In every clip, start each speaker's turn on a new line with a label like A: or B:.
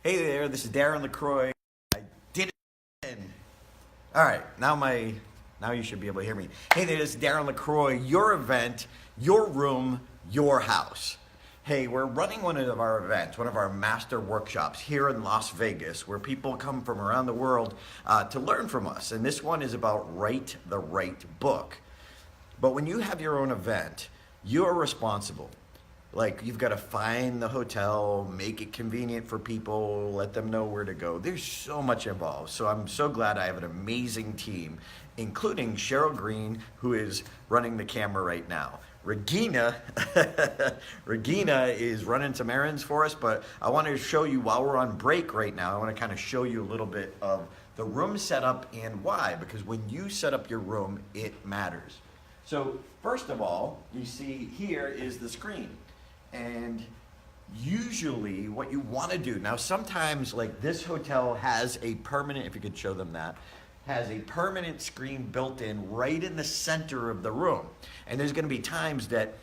A: Hey there, this is Darren LaCroix. I did it again. All right, now you should be able to hear me. Hey there, this is Darren LaCroix. Your event, your room, your house. Hey, we're running one of our events, one of our master workshops here in Las Vegas, where people come from around the world to learn from us. And this one is about write the right book. But when you have your own event, you're responsible. Like, you've got to find the hotel, make it convenient for people, let them know where to go. There's so much involved. So I'm so glad I have an amazing team, including Cheryl Green, who is running the camera right now. Regina, Regina is running some errands for us, but I wanted to show you while we're on break right now, I want to kind of show you a little bit of the room setup and why, because when you set up your room, it matters. So first of all, you see here is the screen. And usually what you want to do, now sometimes like this hotel has a permanent, if you could show them that, has a permanent screen built in right in the center of the room. And there's going to be times that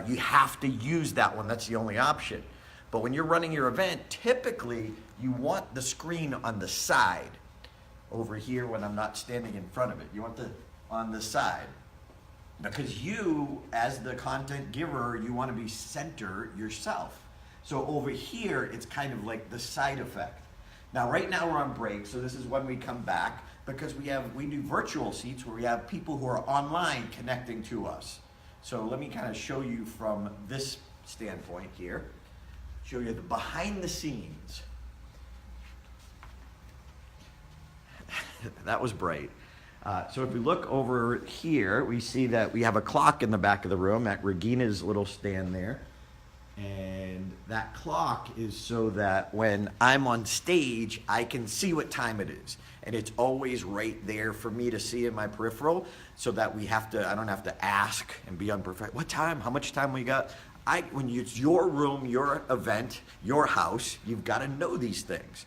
A: you have to use that one, that's the only option. But when you're running your event, typically you want the screen on the side. Over here when I'm not standing in front of it, you want on the side. Because you, as the content giver, you want to be center yourself. So over here, it's kind of like the side effect. Now, right now we're on break, so this is when we come back, because we do virtual seats where we have people who are online connecting to us. So let me kind of show you from this standpoint here, show you the behind the scenes. That was bright. So if we look over here, we see that we have a clock in the back of the room at Regina's little stand there. And that clock is so that when I'm on stage, I can see what time it is. And it's always right there for me to see in my peripheral, so that I don't have to ask and be unprofessional. What time? How much time we got? When it's your room, your event, your house, you've got to know these things.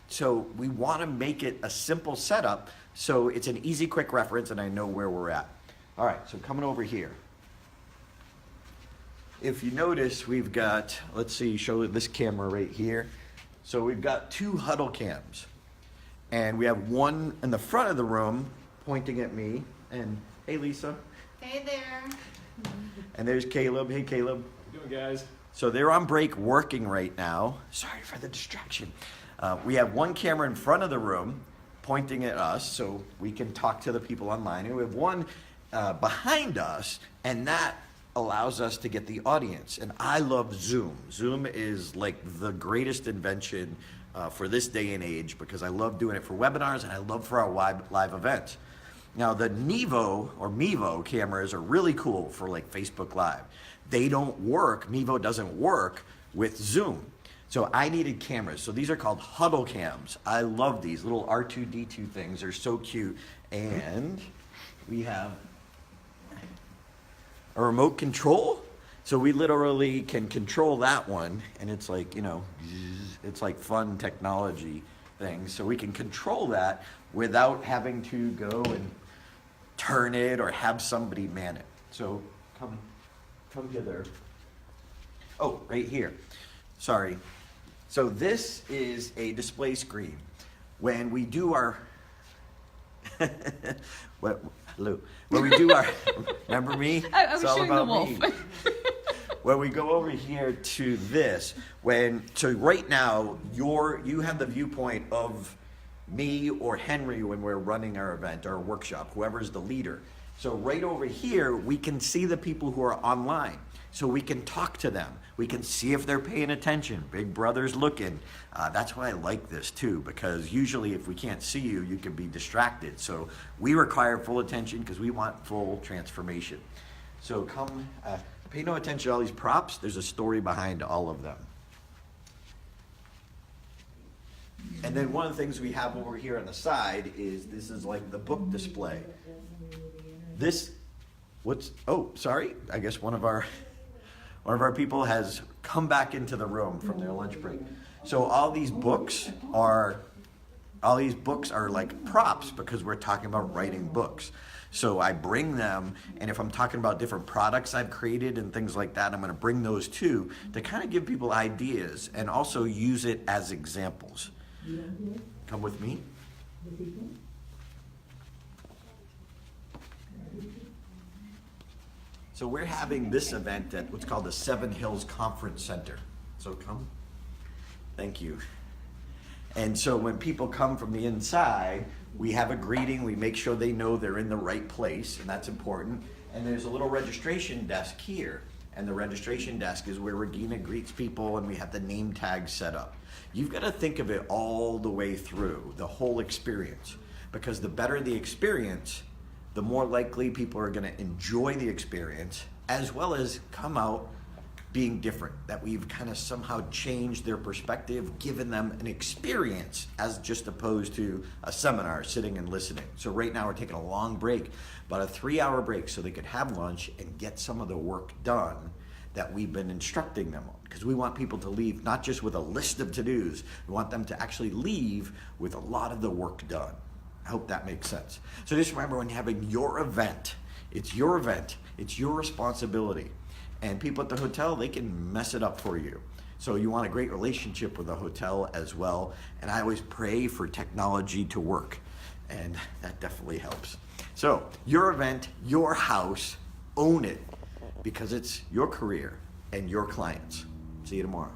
A: So we want to make it a simple setup so it's an easy, quick reference and I know where we're at. All right, so coming over here. If you notice, we've got, let's see, show this camera right here. So we've got two huddle cams. And we have one in the front of the room pointing at me. And hey, Lisa.
B: Hey there.
A: And there's Caleb. Hey, Caleb.
C: How you doing, guys?
A: So they're on break working right now. Sorry for the distraction. We have one camera in front of the room pointing at us so we can talk to the people online. And we have one behind us, and that allows us to get the audience. And I love Zoom. Zoom is like the greatest invention for this day and age, because I love doing it for webinars and I love for our live events. Now the Nevo or Mevo cameras are really cool for like Facebook Live. They don't work, Mevo doesn't work with Zoom. So I needed cameras. So these are called huddle cams. I love these little R2-D2 things. They're so cute. And we have a remote control. So we literally can control that one. And it's like, it's like fun technology things. So we can control that without having to go and turn it or have somebody man it. So come hither. Oh, right here. Sorry. So this is a display screen. When we do our when we do our remember me?
B: I was
A: it's all
B: showing
A: about
B: the wolf.
A: me. When we go over here to this, so right now you have the viewpoint of me or Henry when we're running our event, our workshop, whoever's the leader. So right over here, we can see the people who are online. So we can talk to them. We can see if they're paying attention. Big Brother's looking. That's why I like this too, because usually if we can't see you, you can be distracted. So we require full attention because we want full transformation. So pay no attention to all these props. There's a story behind all of them. And then one of the things we have over here on the side is this is like the book display. I guess one of our people has come back into the room from their lunch break. So all these books are like props because we're talking about writing books. So I bring them, and if I'm talking about different products I've created and things like that, I'm going to bring those too to kind of give people ideas and also use it as examples. Come with me. So we're having this event at what's called the Seven Hills Conference Center. So come. Thank you. And so when people come from the inside, we have a greeting. We make sure they know they're in the right place, and that's important. And there's a little registration desk here. And the registration desk is where Regina greets people, and we have the name tag set up. You've got to think of it all the way through, the whole experience. Because the better the experience, the more likely people are going to enjoy the experience, as well as come out being different, that we've kind of somehow changed their perspective, given them an experience as just opposed to a seminar sitting and listening. So right now we're taking a long break, about a 3-hour break, so they could have lunch and get some of the work done that we've been instructing them on. Because we want people to leave not just with a list of to-dos, we want them to actually leave with a lot of the work done. I hope that makes sense. So just remember, when you're having your event, it's your responsibility. And people at the hotel, they can mess it up for you. So you want a great relationship with the hotel as well. And I always pray for technology to work. And that definitely helps. So your event, your house, own it, because it's your career and your clients. See you tomorrow.